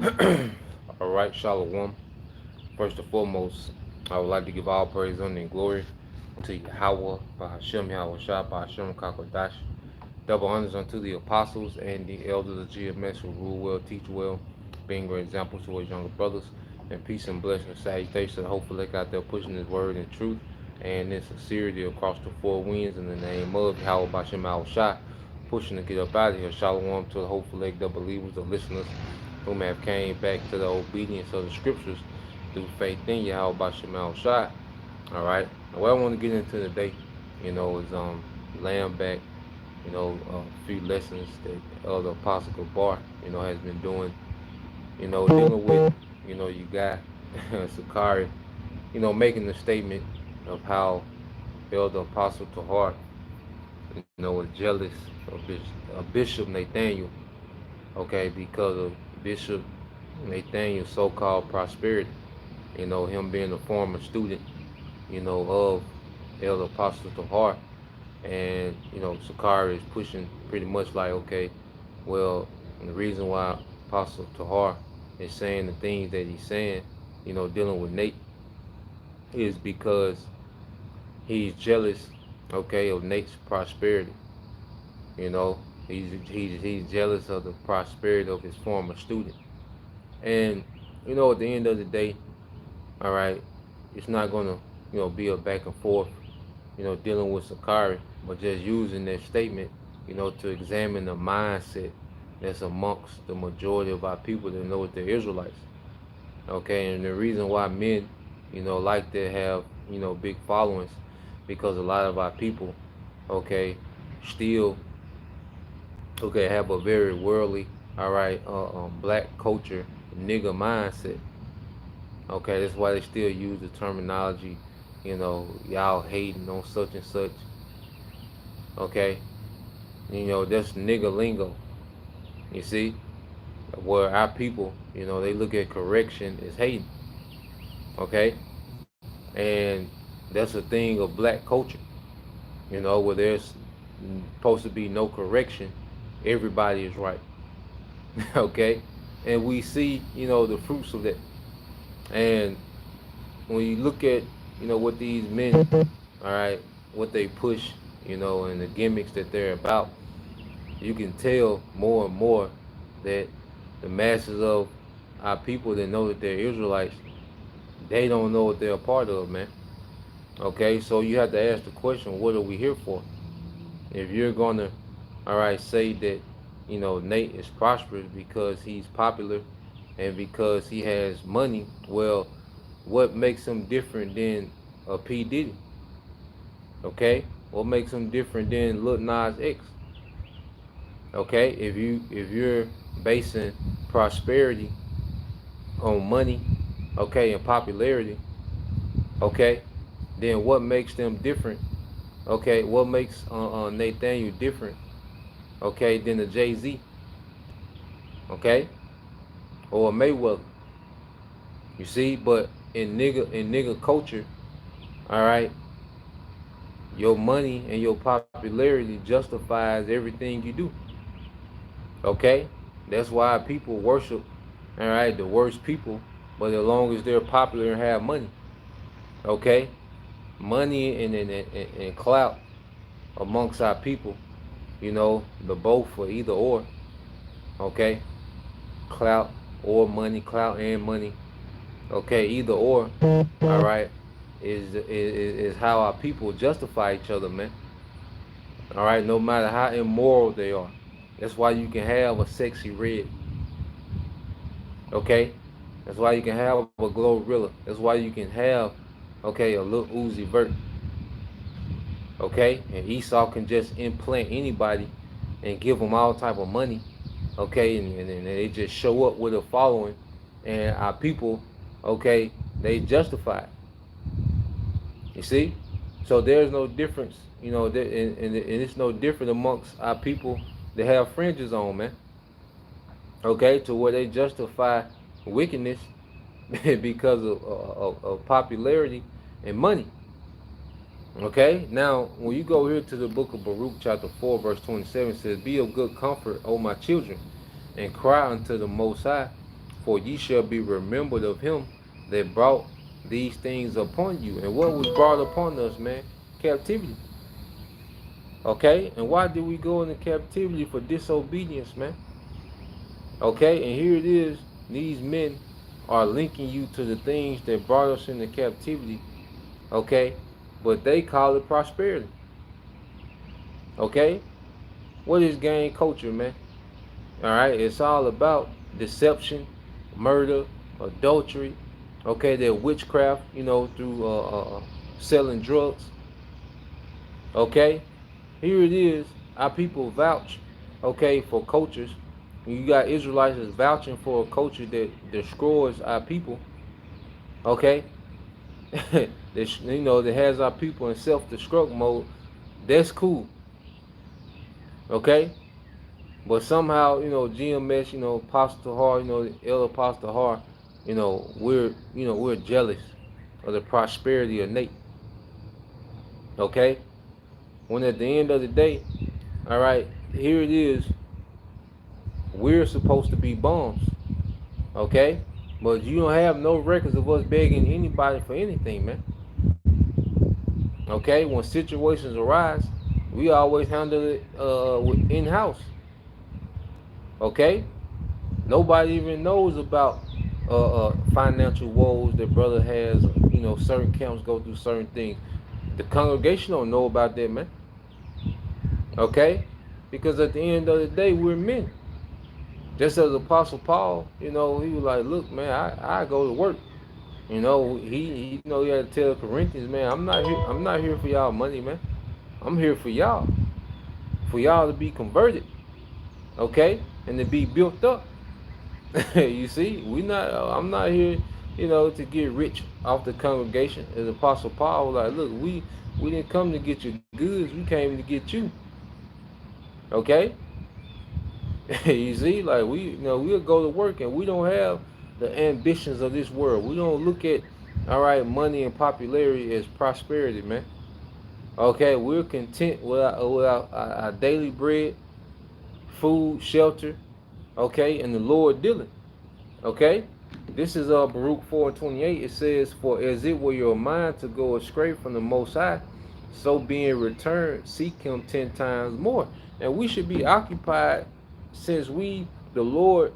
All right, Shalom. First and foremost, I would like to give all praise, honor, and glory unto Yahweh, Bahashem Yahweh Shah, Bahashem Kakodash. Double honors unto the apostles and the elders of GMS who rule well, teach well, being great examples to his younger brothers. And peace and blessing and salutation to the hopeful like out there pushing his word in truth and in sincerity across the four winds in the name of Yahweh Bahashem Yahweh Shah, pushing to get up out of here. Shalom to the hopeful like the believers, the listeners whom have came back to the obedience of the scriptures through faith in Yahweh Bashem Al Shai. All right. Now, what I want to get into today, is laying back, a few lessons that Elder Apostle Gabar, has been doing, dealing with, you got Sakari, making the statement of how Elder Apostle Tahar, was jealous of Bishop Nathaniel, okay, because of Bishop Nathaniel's so-called prosperity, him being a former student, of Elder Apostle Tahar. And, Sakari is pushing pretty much like, okay, well, the reason why Apostle Tahar is saying the things that he's saying, dealing with Nate, is because he's jealous, okay, of Nate's prosperity. He's jealous of the prosperity of his former student. And, at the end of the day, all right, it's not gonna, be a back and forth, dealing with Sakari, but just using that statement, to examine the mindset that's amongst the majority of our people that know that they're Israelites. Okay, and the reason why men, like to have, big followings, because a lot of our people, okay, still, okay, have a very worldly, all right, black culture, nigga mindset. Okay, that's why they still use the terminology, y'all hating on such and such. Okay, that's nigga lingo. You see, where our people, they look at correction as hating. Okay, and that's a thing of black culture. Where there's supposed to be no correction, everybody is right. Okay, and we see, the fruits of that. And when you look at, what these men, all right, what they push, and the gimmicks that they're about, you can tell more and more that the masses of our people that know that they're Israelites, they don't know what they're a part of, man. Okay, so you have to ask the question, what are we here for? If you're gonna, all right, say that, Nate is prosperous because he's popular and because he has money, well, what makes him different than a P Diddy? Okay, what makes him different than Lil Nas X? Okay, if you're basing prosperity on money, okay, and popularity, okay, then what makes them different? Okay, what makes Nathaniel different? Okay, than a Jay Z, okay, or a Mayweather. You see, but in nigga culture, all right, your money and your popularity justifies everything you do. Okay, that's why people worship, all right, the worst people. But as long as they're popular and have money, okay, money and clout amongst our people, the both for either or, okay, clout or money, clout and money, okay, either or, all right, is how our people justify each other, man. All right, no matter how immoral they are. That's why you can have a sexy red, okay? That's why you can have a Glorilla. That's why you can have, okay, a little Uzi Vert, okay? And Esau can just implant anybody and give them all type of money, okay? And they just show up with a following, and our people, okay, they justify it. You see? So there's no difference, and it's no different amongst our people that have fringes on, man. Okay, to where they justify wickedness because of popularity and money. Okay, now when you go here to the book of Baruch, chapter 4, verse 27, it says, "Be of good comfort, O my children, and cry unto the Most High, For ye shall be remembered of him that brought these things upon you. And what was brought upon us, man? Captivity. Okay? And why did we go into captivity? For disobedience, man. Okay? And here it is. These men are linking you to the things that brought us into captivity. Okay? But they call it prosperity. Okay? What is gang culture, man? Alright? It's all about deception, murder, adultery. Okay? Their witchcraft, through selling drugs. Okay? Here it is. Our people vouch, okay, for cultures. You got Israelites that's vouching for a culture that destroys our people. Okay? That has our people in self-destruct mode. That's cool. Okay? But somehow, GMS, Apostle Har, El Apostle Har, we're jealous of the prosperity of Nate. Okay? When at the end of the day, all right, here it is. We're supposed to be bums. Okay? But you don't have no records of us begging anybody for anything, man. Okay? When situations arise, we always handle it in-house. Okay? Nobody even knows about financial woes that brother has. Certain camps go through certain things. The congregation don't know about that, man. Okay? Because at the end of the day, we're men. Just as Apostle Paul, he was like, look, man, I go to work. He had to tell the Corinthians, man, I'm not here for y'all money, man. I'm here for y'all to be converted, okay, and to be built up. You see, I'm not here, to get rich off the congregation. As Apostle Paul was like, look, we didn't come to get your goods, we came to get you, okay. You see, like we'll go to work and we don't have the ambitions of this world. We don't look at, all right, money and popularity as prosperity, man. Okay, we're content with our daily bread, food, shelter, okay, and the Lord dealing. Okay, this is Baruch 4:28. It says, "For as it were your mind to go astray from the Most High, so being returned, seek Him 10 times more." And we should be occupied, since the Lord,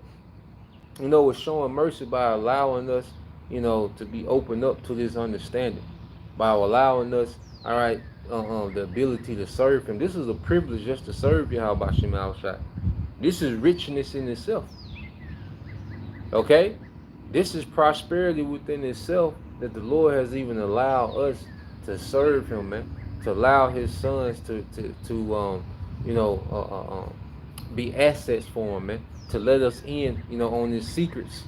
is showing mercy by allowing us, to be opened up to this understanding, by allowing us, all right, the ability to serve Him. This is a privilege just to serve Yahweh Shem Al-Shai. This is richness in itself. Okay, this is prosperity within itself, that the Lord has even allowed us to serve Him, man. To allow His sons to be assets for Him, man. To let us in, on His secrets.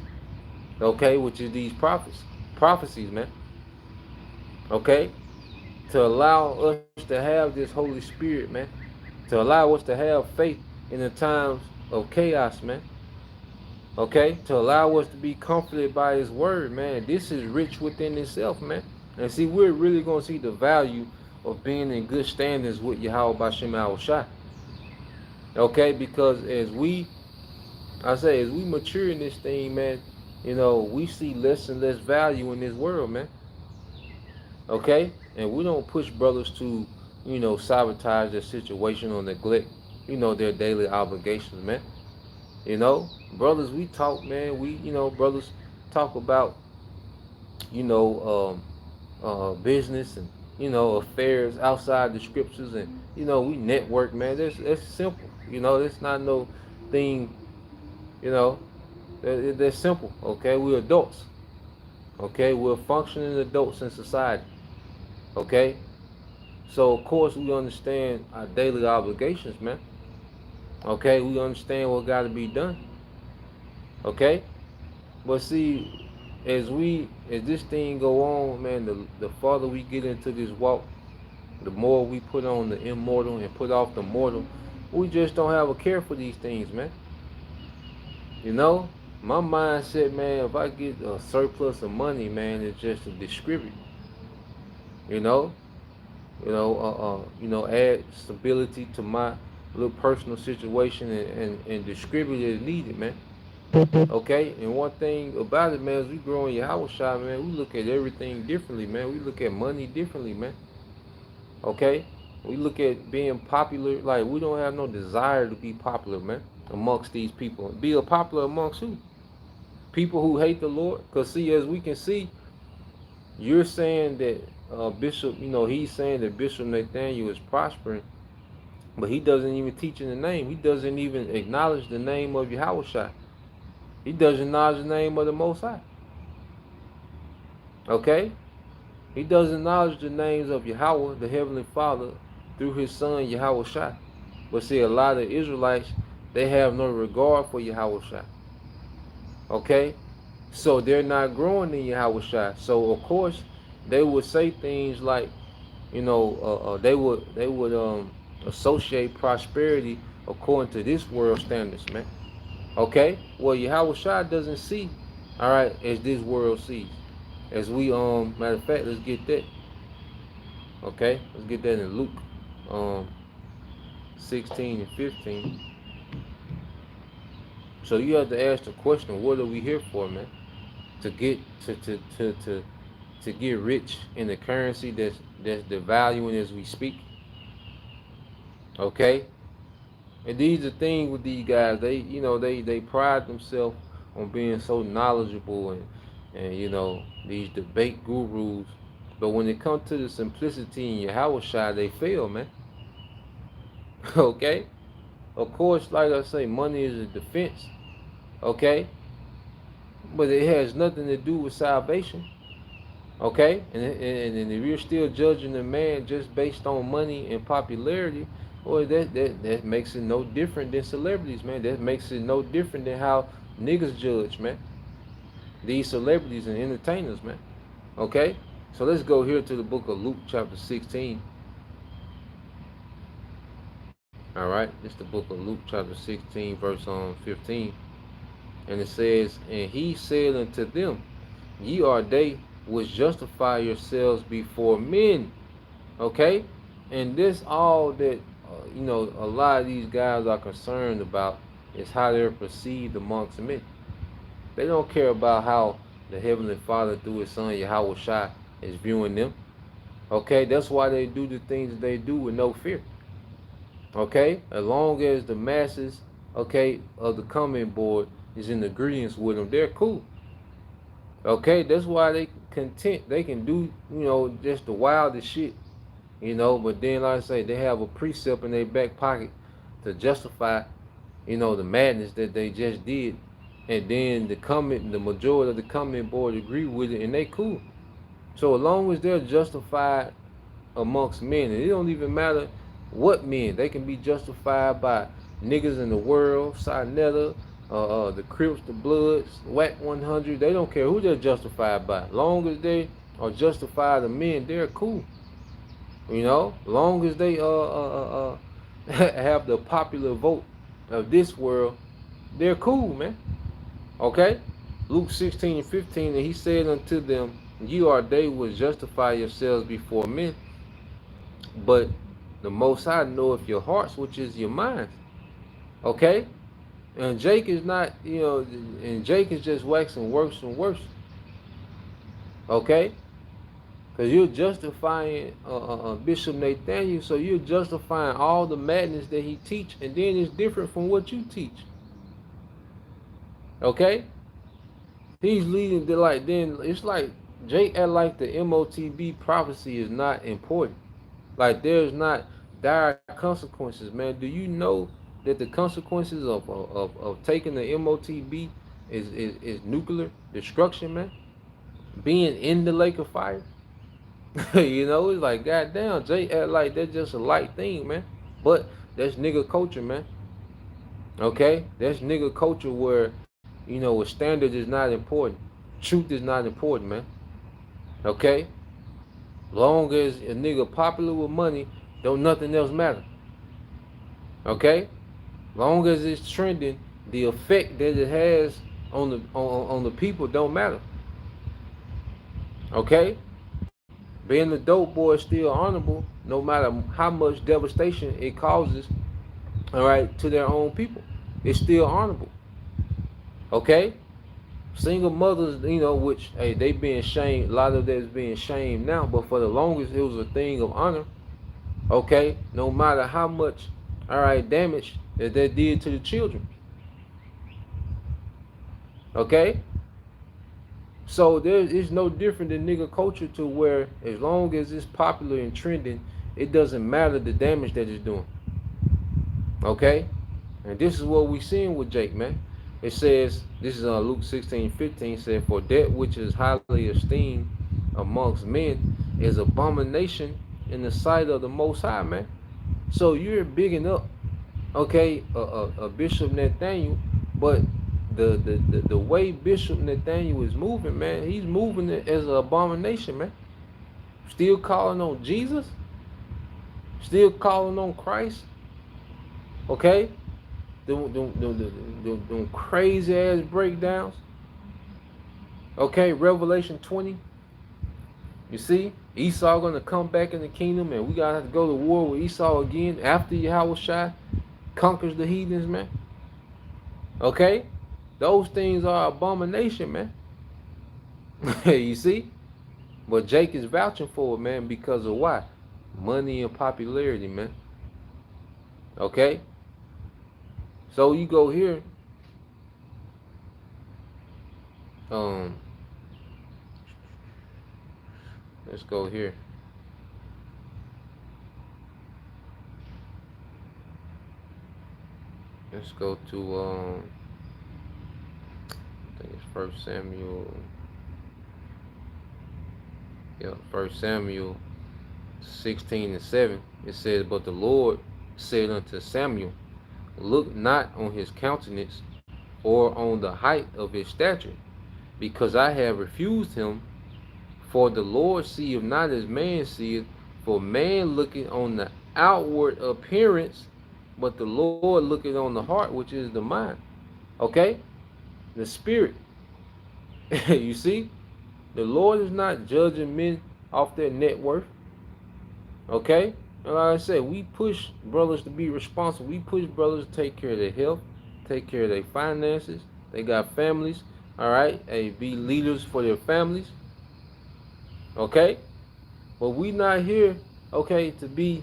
Okay, which is these prophecies, man. Okay, to allow us to have this Holy Spirit, man. To allow us to have faith in the times of chaos, man. Okay, to allow us to be comforted by His word, man. This is rich within itself, man. And see, we're really going to see the value of being in good standings with Yahweh B'Shem Al-Shai. Okay, because as we mature in this thing, man, we see less and less value in this world, man. Okay, and we don't push brothers to, sabotage their situation or neglect, their daily obligations, man. Brothers, we talk, man. Brothers talk about, business and, affairs outside the scriptures, and, we network, man. That's simple. That's not no thing, that's simple. Okay, we're adults. Okay, we're functioning adults in society. Okay, so of course we understand our daily obligations, man. Okay, we understand what got to be done. Okay, but see, as this thing go on, man, the farther we get into this walk, the more we put on the immortal and put off the mortal. We just don't have a care for these things, man. My mindset, man, if I get a surplus of money, man, it's just to distribute. Add stability to my little personal situation, and distribute it as needed, man. Okay, and one thing about it, man, as we grow in Yahweh Shai, man, we look at everything differently, man. We look at money differently, man. Okay? We look at being popular, like we don't have no desire to be popular, man, amongst these people. Be a popular amongst who? People who hate the Lord. Because see, as we can see, you're saying that Bishop, he's saying that Bishop Nathaniel is prospering, but he doesn't even teach in the name. He doesn't even acknowledge the name of Yahweh Shai. He doesn't acknowledge the name of the Most High. Okay? He doesn't acknowledge the names of Yahweh, the Heavenly Father, through his son Yahweh Shai. But see, a lot of Israelites, they have no regard for Yahweh Shai. Okay? So they're not growing in Yahweh Shai. So of course, they would say things like, they would associate prosperity according to this world standards, man. Okay? Well, Yahweh Shai doesn't see, all right, as this world sees. As we matter of fact, let's get that. Okay, let's get that in Luke um 16 and 15. So you have to ask the question, what are we here for, man? To get to get rich in the currency that's devaluing as we speak. Okay? And these are things with these guys, they pride themselves on being so knowledgeable and these debate gurus. But when it comes to the simplicity in Yahweh Shai, they fail, man. Okay? Of course, like I say, money is a defense. Okay? But it has nothing to do with salvation. Okay? And if you're still judging a man just based on money and popularity, well, that makes it no different than celebrities, man. That makes it no different than how niggas judge, man. These celebrities and entertainers, man. Okay? So let's go here to the book of Luke chapter 16. All right? It's the book of Luke chapter 16, verse 15. And it says, and he said unto them, ye are they which justify yourselves before men. Okay? And this all that, a lot of these guys are concerned about is how they're perceived amongst men. They don't care about how the Heavenly Father through his son Yahweh Shai is viewing them. Okay? That's why they do the things that they do with no fear. Okay? As long as the masses, okay, of the comment board is in agreement with them, they're cool. Okay? That's why they content. They can do, just the wildest shit. But then, like I say, they have a precept in their back pocket to justify, the madness that they just did. And then the majority of the comment board agree with it, and they cool. So as long as they're justified amongst men, and it don't even matter what men, they can be justified by niggas in the world, Sinetta, the Crips, the Bloods, WAC 100. They don't care who they're justified by. As long as they are justified of men, they're cool. Long as they have the popular vote of this world, they're cool, man. Okay? Luke 16 and 15, and he said unto them, you are they which justify yourselves before men, but the Most High knoweth your hearts, which is your minds. Okay? And Jake is not, and Jake is just waxing worse and worse. Okay? Because you're justifying Bishop Nathaniel, so you're justifying all the madness that he teach, and then it's different from what you teach. Okay? He's leading to then it's like Jake act like the MOTB prophecy is not important. Like there's not dire consequences, man. Do you know that the consequences of taking the MOTB is nuclear destruction, man? Being in the lake of fire. It's like, goddamn, Jay act like that's just a light thing, man. But that's nigga culture, man. Okay? That's nigga culture where, a standard is not important. Truth is not important, man. Okay? Long as a nigga popular with money, don't nothing else matter. Okay? Long as it's trending, the effect that it has on the people don't matter. Okay? Being a dope boy is still honorable, no matter how much devastation it causes, all right, to their own people. It's still honorable. Okay? Single mothers, which, hey, they being shamed. A lot of that is being shamed now, but for the longest, it was a thing of honor. Okay? No matter how much, all right, damage that did to the children. Okay? So it's no different than nigga culture, to where as long as it's popular and trending, it doesn't matter the damage that it's doing. Okay? And this is what we seeing with Jake, man. It says, this is Luke 16:15, said, for that which is highly esteemed amongst men is abomination in the sight of the Most High, man. So you're bigging up, okay, a Bishop Nathaniel, but the way Bishop Nathaniel is moving, man, he's moving it as an abomination, man. Still calling on Jesus, still calling on Christ, okay? Them crazy ass breakdowns. Okay, Revelation 20. You see, Esau gonna come back in the kingdom, and we gotta have to go to war with Esau again after Yahushua conquers the heathens, man. Okay, those things are abomination, man. You see, but Jake is vouching for it, man, because of why? Money and popularity, man. Okay, so you go here. Um, let's go here. Let's go to I think it's First Samuel. Yeah, First Samuel 16:7. It says, but the Lord said unto Samuel, look not on his countenance or on the height of his stature, because I have refused him. For the Lord seeth not as man seeth, for man looketh on the outward appearance, but the Lord looketh on the heart, which is the mind. Okay? The spirit. You see? The Lord is not judging men off their net worth. Okay? And like I said, we push brothers to be responsible. We push brothers to take care of their health, take care of their finances. They got families. All right? Hey, be leaders for their families. Okay? But we not here, okay, to be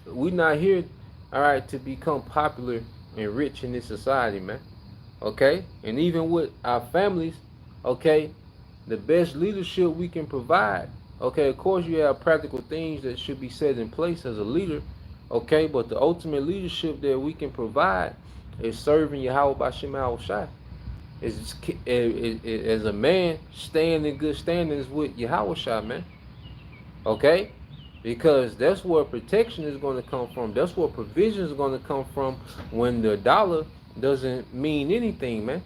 we not here, all right, to become popular and rich in this society, man. Okay? And even with our families, okay, the best leadership we can provide, okay, of course you have practical things that should be set in place as a leader, okay, but the ultimate leadership that we can provide is serving Yahweh Bashim Shai. As a man, staying in good standings with Yahweh Shai, man. Okay? Because that's where protection is going to come from. That's where provision is going to come from when the dollar doesn't mean anything, man.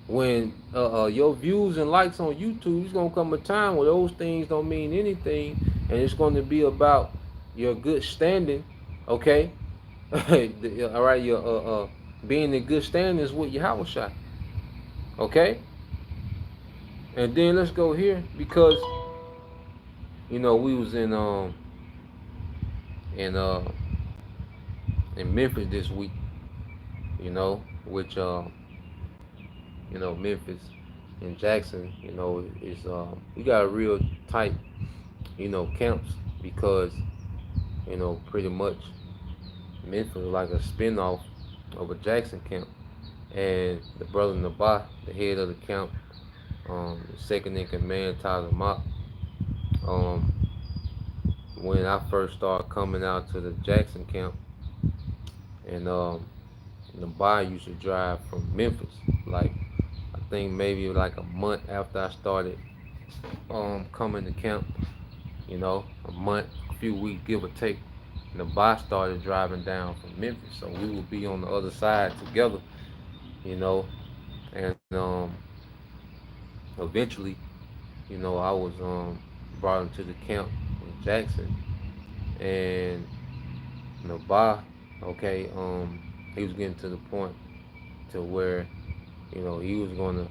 When your views and likes on YouTube, it's going to come a time where those things don't mean anything, and it's going to be about your good standing, okay? All right, your being in good standings with Yahweh Shai, okay? And then let's go here, because we was in uh in Memphis this week, which Memphis and Jackson, is we got a real tight, camps, because pretty much Memphis is like a spinoff of a Jackson camp, and the brother Nabah, the head of the camp, the second in command, Tyler Mock, um, when I first started coming out to the Jackson camp, and Nabah used to drive from Memphis, like I think maybe like a month after I started coming to camp, a month, a few weeks, give or take. Nabah started driving down from Memphis, so we would be on the other side together, and eventually, I was brought into the camp in Jackson, and Nabah, okay, he was getting to the point to where, he was gonna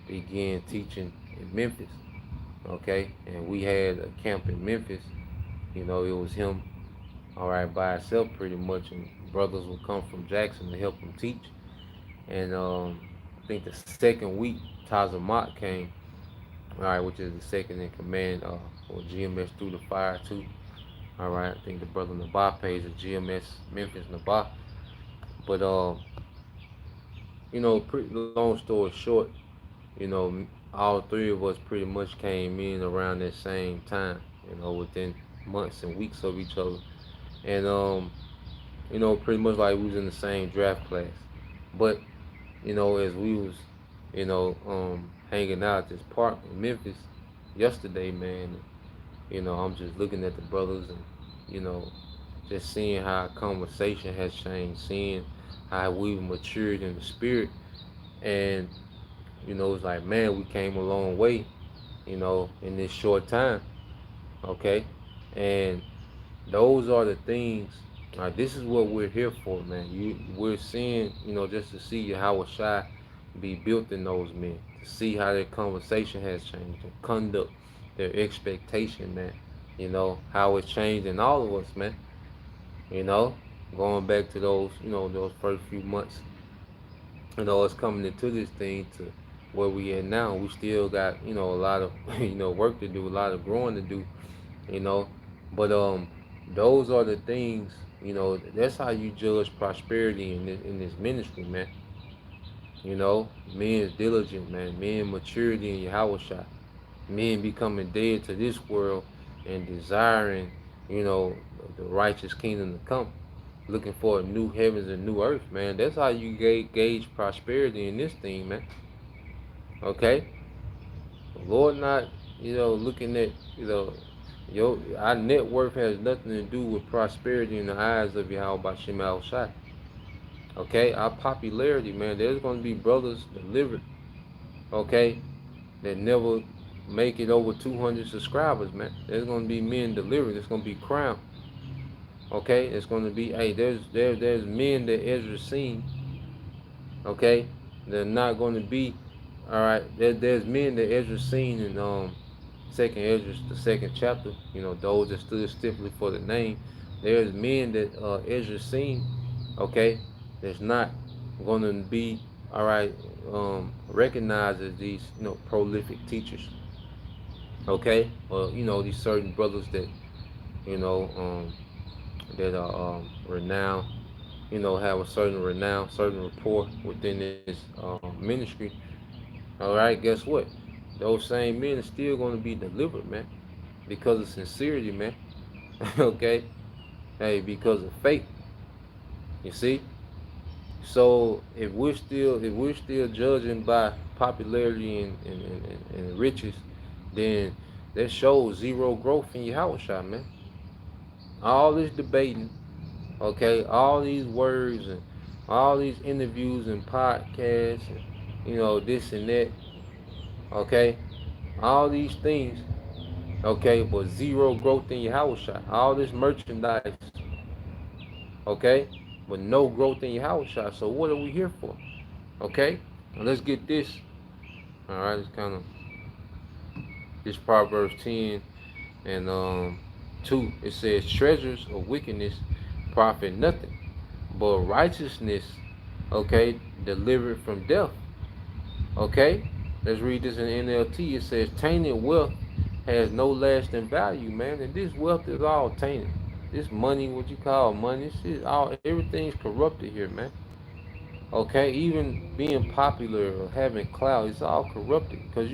begin teaching in Memphis, okay, and we had a camp in Memphis. It was him, all right, by himself pretty much, and brothers would come from Jackson to help him teach. And I think the second week, Tazamat came, all right, which is the second in command for GMS Through the Fire too. All right, I think the brother Nabah pays a GMS Memphis Nabah. But pretty long story short, all three of us pretty much came in around that same time. Within months and weeks of each other, and pretty much like we was in the same draft class. But as we was, hanging out at this park in Memphis yesterday, man, I'm just looking at the brothers and, you know, just seeing how conversation has changed, seeing how we've matured in the spirit. And, it's like, man, we came a long way, in this short time. Okay. And those are the things. This is what we're here for, man. We're seeing, just to see how a shy be built in those men, to see how their conversation has changed, their conduct, their expectation, man. How it's changed in all of us, man. You know, going back to those first few months. Us coming into this thing to where we at now. We still got, a lot of, work to do, a lot of growing to do, you know. But those are the things, that's how you judge prosperity in this ministry, man. Men diligent, man. Men maturity in Yahweh Shai. Men becoming dead to this world and desiring, the righteous kingdom to come. Looking for new heavens and new earth, man. That's how you gauge prosperity in this thing, man. Okay? The Lord not, looking at, our net worth has nothing to do with prosperity in the eyes of Yahweh Bashem Al Shai. Okay? Our popularity, man, there's going to be brothers delivered, okay, that never make it over 200 subscribers, man. There's going to be men delivered. There's going to be crowned. Okay? It's going to be, hey, there's men that Ezra seen, okay? They're not going to be, all right, there's men that Ezra seen in second Ezra, the second chapter, those that stood stiffly for the name. There's men that Ezra seen, okay, that's not going to be, all right, recognized as these, prolific teachers, okay? Or, these certain brothers that, that are renowned, have a certain renown, certain rapport within this ministry. All right, guess what? Those same men are still going to be delivered, man, because of sincerity, man. Okay, hey, because of faith. You see. So if we're still judging by popularity and riches, then that shows zero growth in Yahweh Shai, man. All this debating, okay, all these words and all these interviews and podcasts and this and that, okay, all these things, okay, but zero growth in Yahweh Shai. All this merchandise, okay, but no growth in Yahweh Shai. So what are we here for? Okay, now let's get this. All right, it's kind of this Proverbs 10 and 2. It says, treasures of wickedness profit nothing, but righteousness, okay, delivered from death. Okay, let's read this in NLT. It says, tainted wealth has no lasting value, man, and this wealth is all tainted. This money, what you call money, everything's corrupted here, man. Okay, even being popular or having clout, it's all corrupted because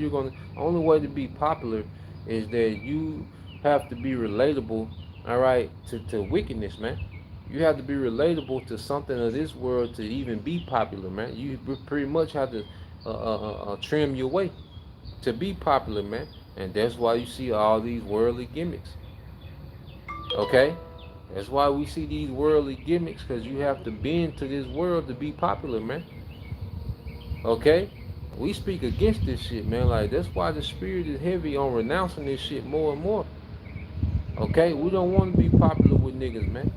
only way to be popular is that you have to be relatable, all right, to wickedness, man. You have to be relatable to something of this world to even be popular, man. You pretty much have to trim your way to be popular, man. And that's why you see all these worldly gimmicks. Okay? That's why we see these worldly gimmicks, because you have to bend to this world to be popular, man. Okay? We speak against this shit, man. Like, that's why the spirit is heavy on renouncing this shit more and more. Okay? We don't want to be popular with niggas, man.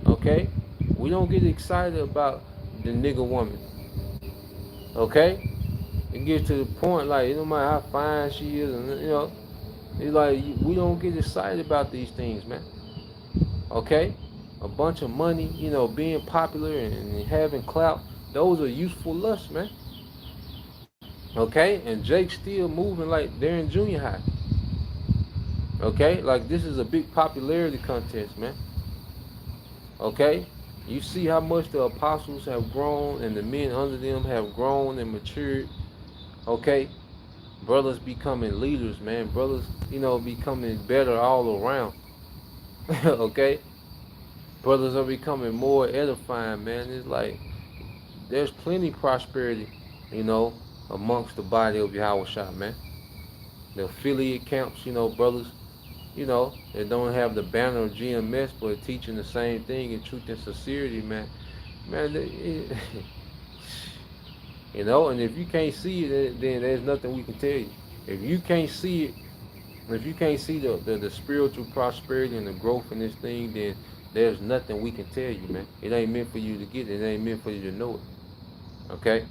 Okay? We don't get excited about the nigga woman. Okay? It gets to the point, like, it don't matter how fine she is, and it's like, we don't get excited about these things, man. Okay? A bunch of money, being popular and having clout, Those are useful lusts, man. Okay, and Jake's still moving like they're in junior high. Okay, like this is a big popularity contest, man. Okay, you see how much the apostles have grown and the men under them have grown and matured. Okay, brothers becoming leaders, man. Brothers, becoming better all around. Okay, brothers are becoming more edifying, man. It's like there's plenty prosperity, you know, amongst the body of Yahweh Shah, man. The affiliate camps, brothers, they don't have the banner of GMS, but teaching the same thing in truth and sincerity, man. Man, and if you can't see it, then there's nothing we can tell you. If you can't see it, if you can't see the spiritual prosperity and the growth in this thing, then there's nothing we can tell you, man. It ain't meant for you to get it. It ain't meant for you to know it. Okay?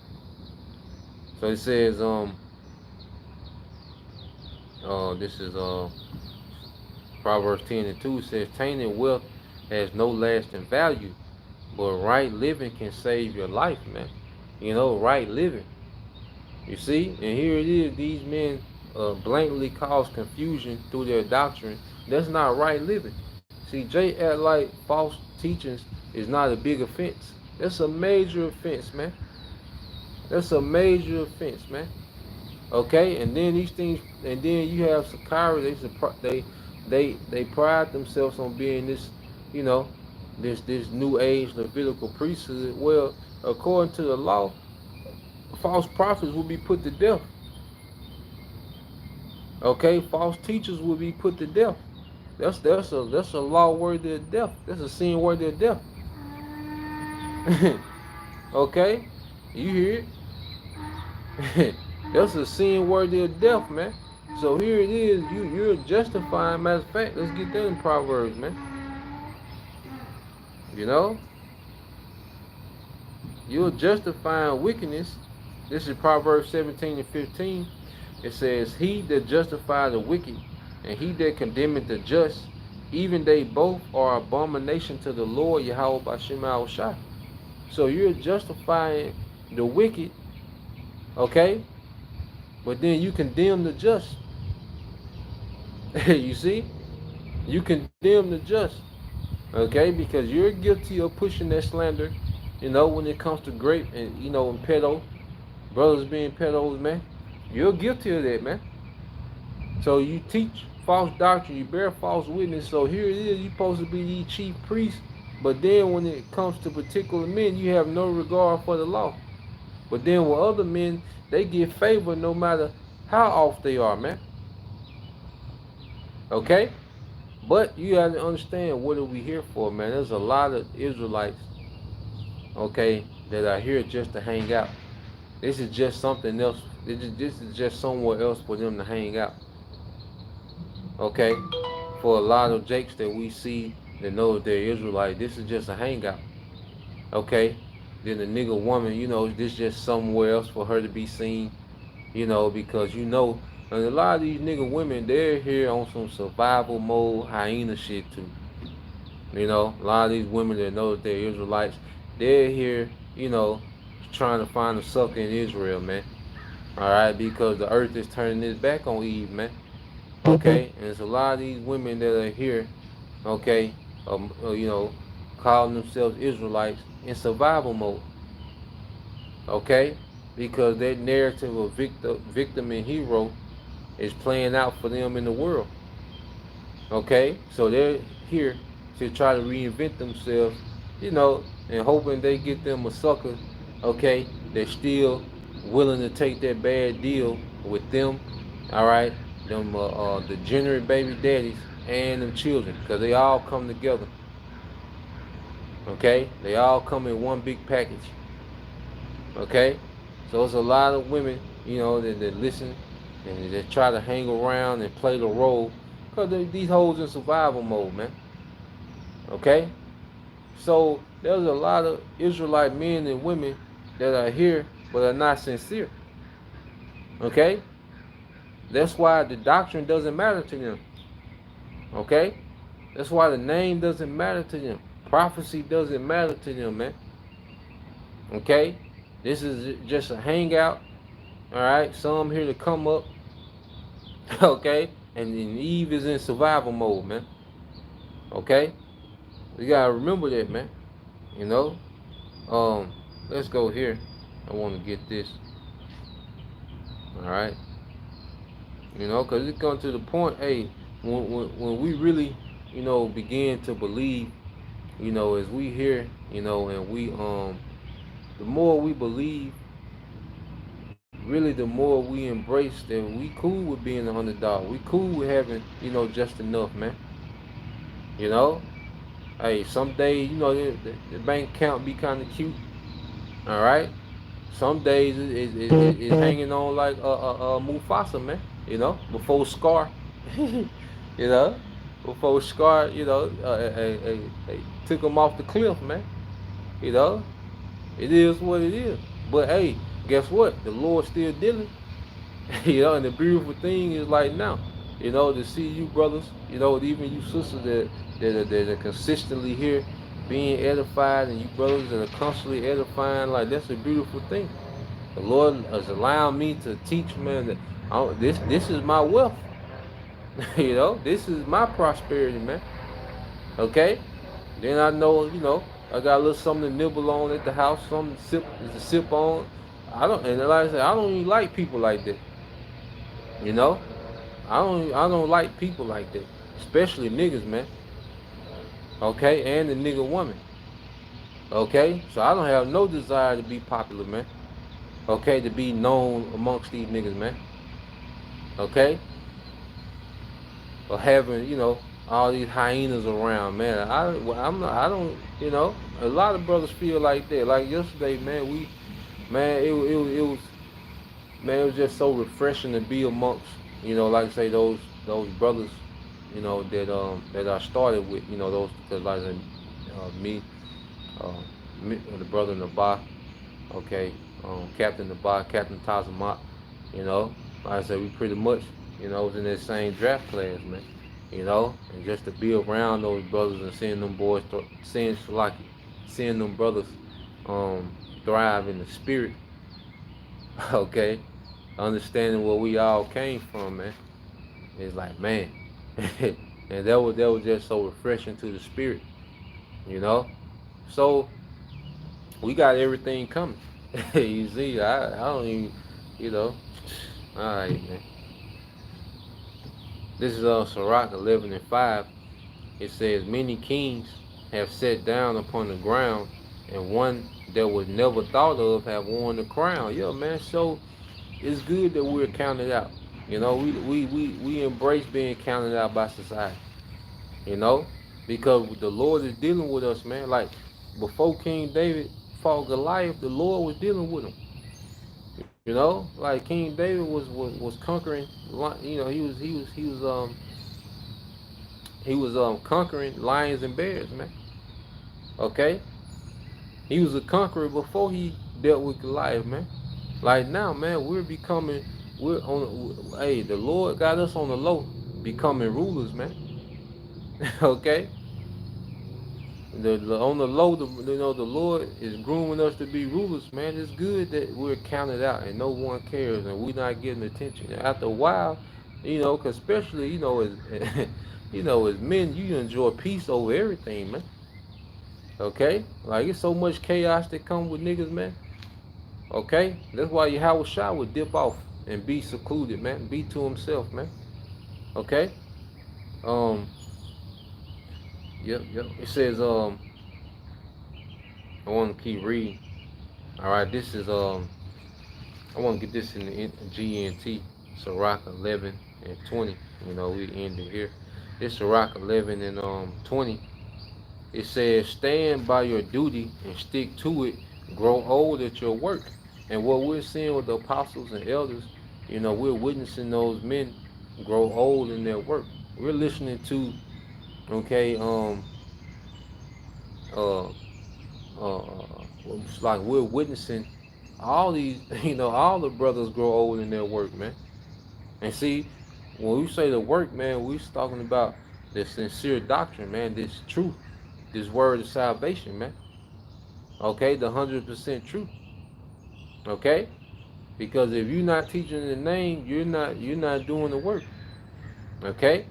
So it says, this is Proverbs 10:2 says, tainted wealth has no lasting value, but right living can save your life, man. Right living. You see? And here it is, these men blatantly cause confusion through their doctrine. That's not right living. See, Jay act like false teachings is not a big offense. That's a major offense, man. That's a major offense, man. Okay, and then these things, and then you have Sakari. They pride themselves on being this, you know, this new age Levitical priesthood. Well, according to the law, false prophets will be put to death. Okay, false teachers will be put to death. That's a law worthy of death. That's a sin worthy of death. Okay, you hear it? That's a sin worthy of death, man. So here it is. You're justifying. Matter of fact, let's get that in Proverbs, man. You're justifying wickedness. This is Proverbs 17:15. It says, "He that justifies the wicked, and he that condemneth the just, even they both are abomination to the Lord Yahweh B'Shem Al-Shai." So you're justifying the wicked, okay? But then you condemn the just. You see? You condemn the just, okay? Because you're guilty of pushing that slander, when it comes to grape and, and pedo, brothers being pedos, man. You're guilty of that, man. So you teach false doctrine, you bear false witness. So here it is, you're supposed to be the chief priest, but then when it comes to particular men, you have no regard for the law. But then with other men, they get favor no matter how off they are, man. Okay? But you have to understand, what are we here for, man? There's a lot of Israelites, okay, that are here just to hang out. This is just something else. This is just somewhere else for them to hang out. Okay? For a lot of Jakes that we see that know that they're Israelite, this is just a hangout. Okay? Then the nigga woman, this is just somewhere else for her to be seen. Because and a lot of these nigga women, they're here on some survival mode hyena shit too. A lot of these women that know that they're Israelites, they're here, trying to find a sucker in Israel, man. Alright, because the earth is turning its back on Eve, man. Okay, and there's a lot of these women that are here, okay, calling themselves Israelites in survival mode. Okay, because that narrative of victim and hero is playing out for them in the world. Okay, so they're here to try to reinvent themselves, and hoping they get them a sucker, okay, they're still willing to take that bad deal with them, all right, them degenerate baby daddies and them children, because they all come together. Okay, they all come in one big package. Okay, so it's a lot of women, that listen and they try to hang around and play the role, because these hoes in survival mode, man. Okay, so there's a lot of Israelite men and women that are here but are not sincere. Okay, that's why the doctrine doesn't matter to them. Okay, that's why the name doesn't matter to them. Prophecy doesn't matter to them, man. Okay, This is just a hangout. All right, some here to come up. Okay, and then Eve is in survival mode, man. Okay, you gotta remember that, man. You know. Um, let's go here. I want to get this. All right. You know, because it comes to the point, hey, when we really, begin to believe, as we hear, and the more we believe, really the more we embrace that we cool with being the underdog. We cool with having, just enough, man. You know, hey, some days, the bank account be kind of cute. All right. Some days it's hanging on like Mufasa, man. Before Scar, you know, before Scar, took him off the cliff, man. You know, it is what it is. But hey, guess what? The Lord's still dealing. And the beautiful thing is like now, to see you brothers, even you sisters that are consistently here being edified, and you brothers that are constantly edifying, like that's a beautiful thing. The Lord has allowed me to teach, man, that this is my wealth. This is my prosperity, man. Okay? Then I know, I got a little something to nibble on at the house, something to sip on. And like I said, I don't even like people like that. You know? I don't like people like that. Especially niggas, man. Okay? And the nigga woman. Okay? So I don't have no desire to be popular, man. Okay? To be known amongst these niggas, man. Okay? Or having, all these hyenas around, man. I don't, a lot of brothers feel like that. Like yesterday, man, it was, man, it was just so refreshing to be amongst, like I say, those brothers, that I started with, those, because like me, the brother Nabah, okay, Captain Nabah, Captain Tazamat, like I said, we pretty much, was in that same draft class, man. And just to be around those brothers and seeing them boys, seeing them brothers thrive in the spirit, okay, understanding where we all came from, man. It's like, man, and that was just so refreshing to the spirit, you know. So we got everything coming. You see, I don't even, you know. All right, man. This is Sirach 11:5. It says, many kings have sat down upon the ground, and one that was never thought of have worn the crown. Yeah, man. So it's good that we're counted out. We embrace being counted out by society. You know, because the Lord is dealing with us, man. Like before King David fought Goliath, the Lord was dealing with him. Like King David was conquering. He was conquering lions and bears, man. Okay, he was a conqueror before he dealt with Goliath, man. Like now, man, we're on. Hey, the Lord got us on the low, becoming rulers, man. Okay, on the low, the Lord is grooming us to be rulers, man. It's good that we're counted out and no one cares and we're not getting attention. After a while, cause especially, as as men, you enjoy peace over everything, man. Okay, like it's so much chaos that come with niggas, man. Okay, that's why Yahweh Shah would dip off and be secluded, man. Be to himself, man. Okay. Um. Yep. Yep. It says I want to keep reading. All right. This is I want to get this in the GNT. Sirach 11:20. We end it here. This Sirach 11:20. It says, stand by your duty and stick to it. Grow old at your work. And what we're seeing with the apostles and elders, we're witnessing those men grow old in their work. We're listening to, okay, uh, it's like we're witnessing all these, all the brothers grow old in their work, man. And see, when we say the work, man, we're talking about the sincere doctrine, man, this truth, this word of salvation, man. Okay, the 100% truth. Okay? Because if you're not teaching the name, you're not doing the work. Okay?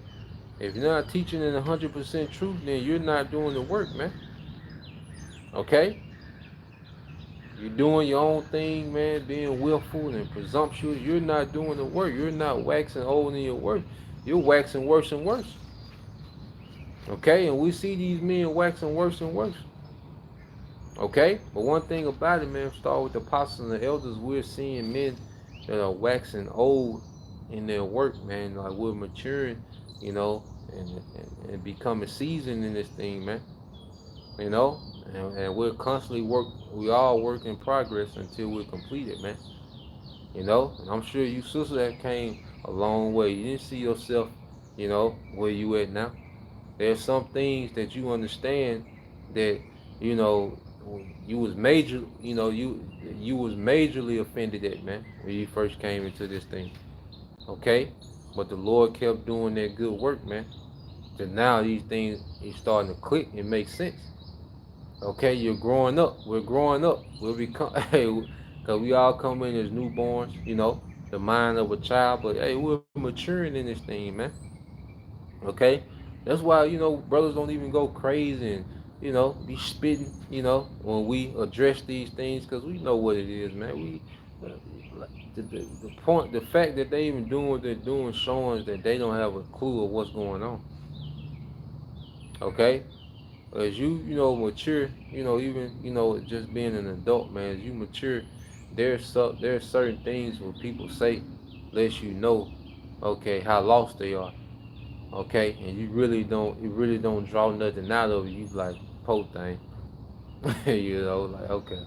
If you're not teaching in 100% truth, then you're not doing the work, man. Okay? You're doing your own thing, man, being willful and presumptuous. You're not doing the work. You're not waxing old in your work. You're waxing worse and worse. Okay? And we see these men waxing worse and worse. Okay? But one thing about it, man, start with the apostles and the elders, we're seeing men that are waxing old in their work, man. Like we're maturing, you know, and becoming seasoned in this thing, man. You know? And we're constantly we all work in progress until we're completed, man. You know? And I'm sure you sisters that came a long way. You didn't see yourself, you know, where you at now. There's some things that you understand that, you know, you was major, you know, you was majorly offended at, man, when you first came into this thing. Okay? But the Lord kept doing that good work, man. So now these things is starting to click and make sense. Okay, you're growing up. We're growing up. We'll become hey, cause we all come in as newborns, you know, the mind of a child, but hey, we're maturing in this thing, man. Okay? That's why, you know, brothers don't even go crazy and, you know, be spitting, you know, when we address these things, because we know what it is, man. Uh, the point, the fact that they even doing what they're doing, showing that they don't have a clue of what's going on. Okay? As you know, mature, you know, even, you know, just being an adult, man, as you mature, there's certain things when people say, lets you know, okay, how lost they are. Okay, and you really don't draw nothing out of it. You like, po thing, you know, like, okay,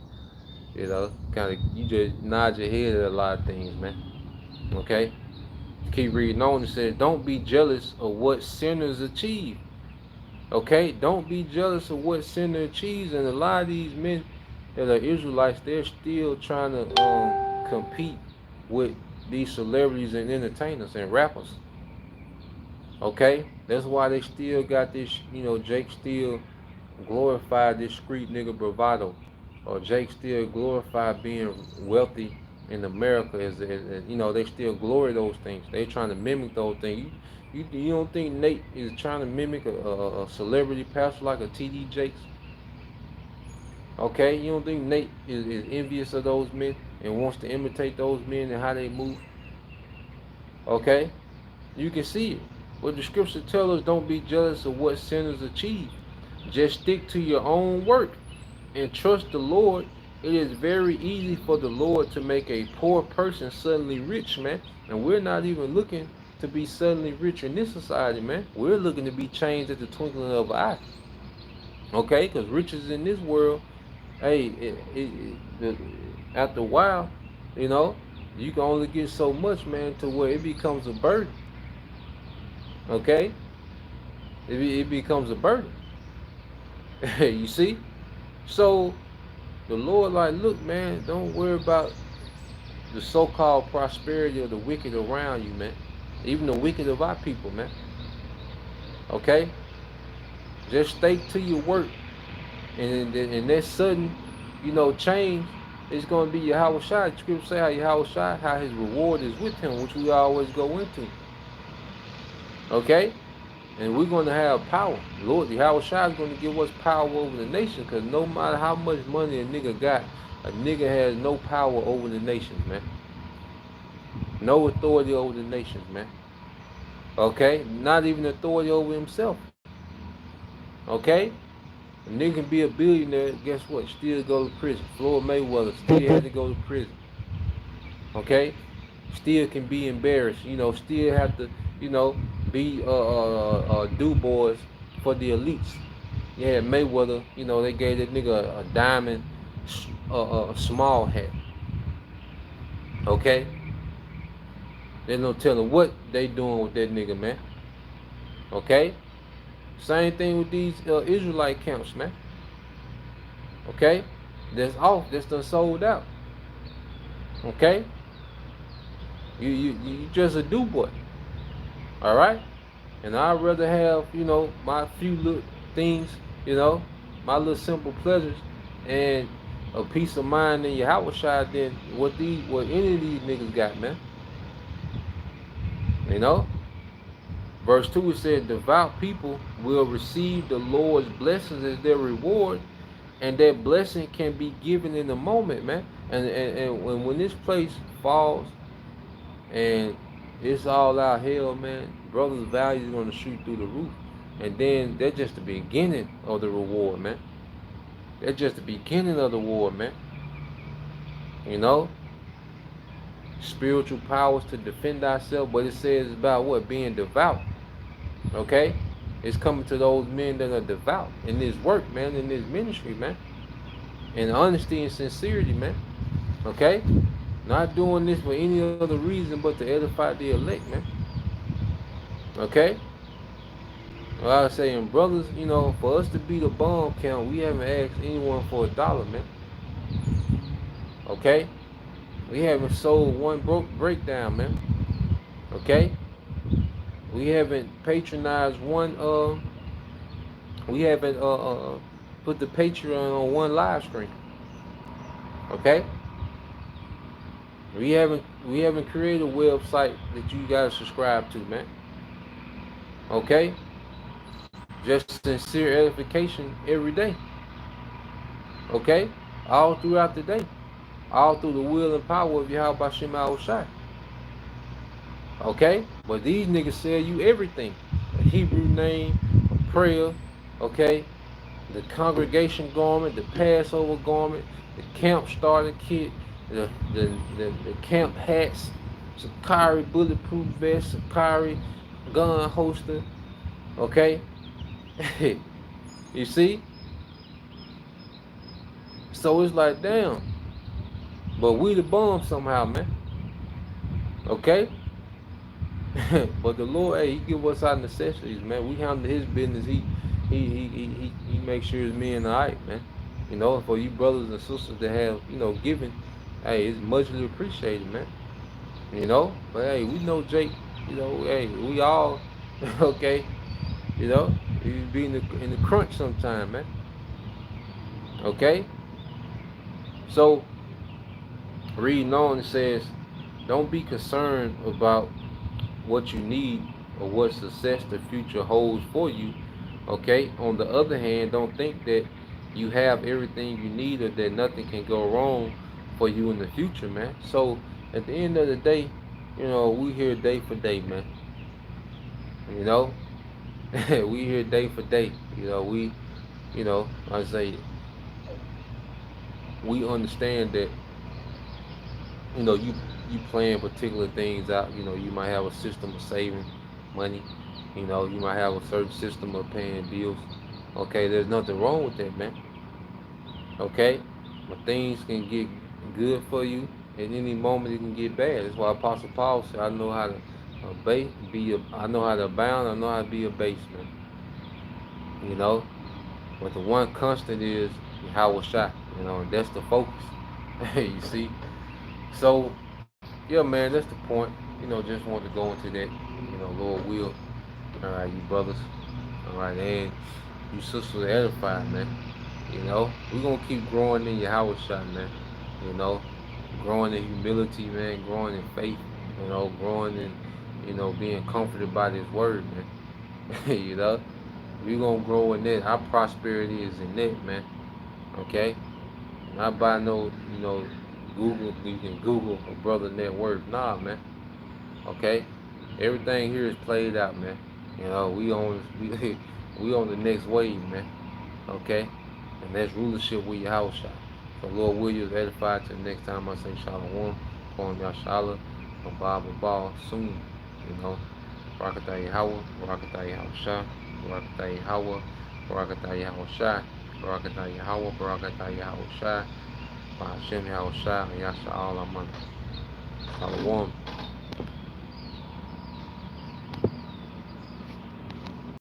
you know, kind of, you just nod your head at a lot of things, man. Okay, keep reading on. It says, don't be jealous of what sinners achieve. Okay, don't be jealous of what sinners achieve. And a lot of these men that are Israelites, they're still trying to compete with these celebrities and entertainers and rappers. Okay, that's why they still got this. You know, Jake still glorified this street nigga bravado, or Jake still glorified being wealthy in America. As you know, they still glory those things. They trying to mimic those things. You don't think Nate is trying to mimic a celebrity pastor like a TD Jakes? Okay, you don't think Nate is envious of those men and wants to imitate those men and how they move? Okay, you can see it. But the scripture tells us, don't be jealous of what sinners achieve. Just stick to your own work and trust the Lord. It is very easy for the Lord to make a poor person suddenly rich, man. And we're not even looking to be suddenly rich in this society, man. We're looking to be changed at the twinkling of an eye. Okay? Because riches in this world, hey, after a while, you know, you can only get so much, man, to where it becomes a burden. Okay? It becomes a burden. You see? So the Lord, like, look, man, don't worry about the so-called prosperity of the wicked around you, man. Even the wicked of our people, man. Okay? Just stay to your work. And that sudden, you know, change is going to be Yahweh Shai. The scripture say how Yahweh Shai, how his reward is with him, which we always go into. Okay? And we're going to have power. Lord, Yahweh Shai is going to give us power over the nation, because no matter how much money a nigga got, a nigga has no power over the nations, man. No authority over the nations, man. Okay? Not even authority over himself. Okay? A nigga can be a billionaire, guess what? Still go to prison. Floyd Mayweather still had to go to prison. Okay? Still can be embarrassed. You know, still have to, you know, be do boys for the elites. Yeah, Mayweather, you know, they gave that nigga a diamond small hat. Okay? There's no telling what they doing with that nigga, man. Okay? Same thing with these Israelite camps, man. Okay? That's off. That's done sold out. Okay? You just a do boy. Alright? And I'd rather have, you know, my few little things, you know, my little simple pleasures, and a peace of mind in your house shot than what any of these niggas got, man. You know? Verse 2 it said, devout people will receive the Lord's blessings as their reward, and that blessing can be given in a moment, man. And when this place falls and it's all out hell, man, brothers' value is gonna shoot through the roof. And then that's just the beginning of the reward, man. That's just the beginning of the war, man. You know? Spiritual powers to defend ourselves, but it says about what? Being devout. Okay? It's coming to those men that are devout in this work, man, in this ministry, man. And honesty and sincerity, man. Okay? Not doing this for any other reason but to edify the elect, man. Okay? Well, I was saying, brothers, you know, for us to be the bomb count, we haven't asked anyone for $1, man. Okay? We haven't sold one breakdown, man. Okay? We haven't patronized one, we haven't put the Patreon on one live stream. Okay? We haven't created a website that you gotta subscribe to, man. Okay? Just sincere edification every day. Okay? All throughout the day. All through the will and power of Yahweh Bashim Al-Shai. Okay? But these niggas sell you everything. A Hebrew name, a prayer, okay? The congregation garment, the Passover garment, the camp starter kit, the camp hats, Sakari bulletproof vest, Sakari gun holster, okay? You see? So it's like, damn. But we the bomb somehow, man. Okay? But the Lord, hey, He give us our necessities, man. We handle His business. He makes sure His men are alright, man. You know, for you brothers and sisters that have, you know, given, hey, it's muchly appreciated, man. You know? But hey, we know Jake, you know, hey, we all okay, you know, we be in the crunch sometime, man. Okay? So reading on, it says, don't be concerned about what you need or what success the future holds for you. Okay? On the other hand, don't think that you have everything you need or that nothing can go wrong for you in the future, man. So at the end of the day, you know, we here day for day, man. You know? We here day for day. You know, we, you know, I say, we understand that, you know, you plan particular things out. You know, you might have a system of saving money. You know, you might have a certain system of paying bills. Okay, there's nothing wrong with that, man. Okay, but things can get good for you at any moment. It can get bad. That's why Apostle Paul said, "I know how to I know how to abound. I know how to be a base, man." You know, but the one constant is how was shot. You know, and that's the focus. You see. So, yeah, man, that's the point. You know, just wanted to go into that. You know, Lord will. All right, you brothers. All right, and you sisters edified, man. You know, we're gonna keep growing in your house shot, man. You know, growing in humility, man. Growing in faith. You know, growing in, you know, being comforted by this word, man. You know, we're gonna grow in that. Our prosperity is in that, man. Okay, not by no, you know, Google. You can Google a brother network. Nah, man. Okay, everything here is played out, man. You know, we on the next wave, man. Okay, and that's rulership with your house shot. So Lord Williams edified to the next time I say Shalom, calling Yashala, Bible Ball soon. You know, Barakatah Yahweh, Barakatah Yahweh, Barakatah Yahweh, Barakatah Yahweh, Barakatah Yahweh, Barakatah Yahweh, Hashem Yahweh, and Yasha Allah Man. Shalom.